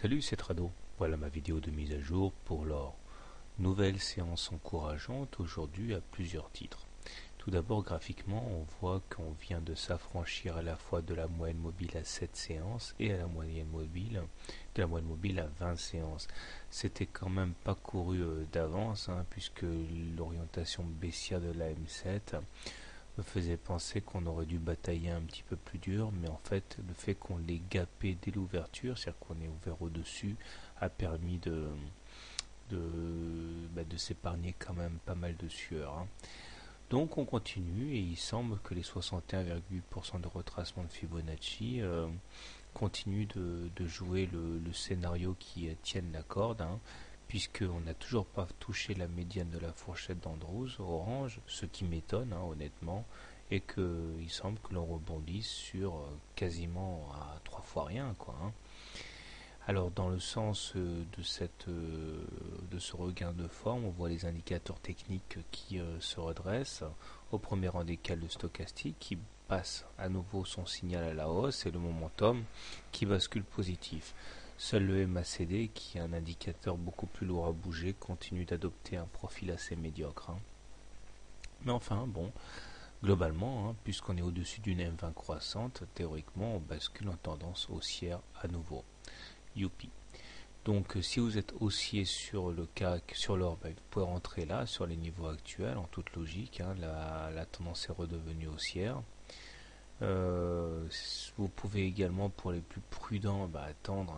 Salut, c'est Trado. Voilà ma vidéo de mise à jour pour leur nouvelle séance encourageante aujourd'hui à plusieurs titres. Tout d'abord, graphiquement, on voit qu'on vient de s'affranchir à la fois de la moyenne mobile à 7 séances et à la moyenne mobile à 20 séances. C'était quand même pas couru d'avance, puisque l'orientation baissière de la M7 me faisait penser qu'on aurait dû batailler un petit peu plus dur, mais en fait le fait qu'on l'ait gapé dès l'ouverture, c'est-à-dire qu'on est ouvert au-dessus, a permis de s'épargner quand même pas mal de sueur. Donc on continue et il semble que les 61,8% de retracement de Fibonacci continuent de jouer le scénario qui tienne la corde, puisqu'on n'a toujours pas touché la médiane de la fourchette d'Andrews orange, ce qui m'étonne honnêtement, et qu'il semble que l'on rebondisse sur quasiment à 3 fois rien, quoi. Alors dans le sens de ce regain de forme, on voit les indicateurs techniques qui se redressent. Au premier rang desquels le stochastique qui passe à nouveau son signal à la hausse et le momentum qui bascule positif. Seul le MACD, qui est un indicateur beaucoup plus lourd à bouger, continue d'adopter un profil assez médiocre. Mais enfin, bon, globalement, puisqu'on est au-dessus d'une M20 croissante, théoriquement, on bascule en tendance haussière à nouveau. Youpi. Donc si vous êtes haussier sur le CAC, sur l'or, vous pouvez rentrer là, sur les niveaux actuels, en toute logique. La tendance est redevenue haussière. Vous pouvez également, pour les plus prudents, attendre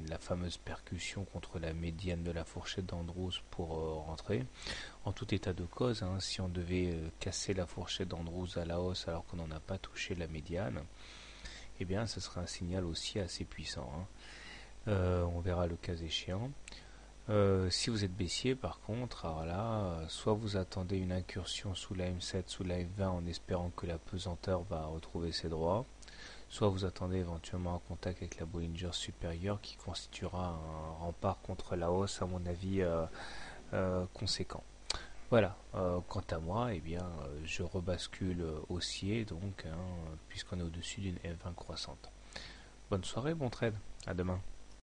la fameuse percussion contre la médiane de la fourchette d'Andrews pour rentrer. En tout état de cause, si on devait casser la fourchette d'Andrews à la hausse alors qu'on n'en a pas touché la médiane, eh bien ce serait un signal aussi assez puissant. On verra le cas échéant. Si vous êtes baissier par contre, alors là, soit vous attendez une incursion sous la M7, sous la M20 en espérant que la pesanteur va retrouver ses droits, soit vous attendez éventuellement un contact avec la Bollinger supérieure qui constituera un rempart contre la hausse à mon avis conséquent. Voilà, quant à moi, je rebascule haussier donc, puisqu'on est au-dessus d'une F20 croissante. Bonne soirée, bon trade, à demain.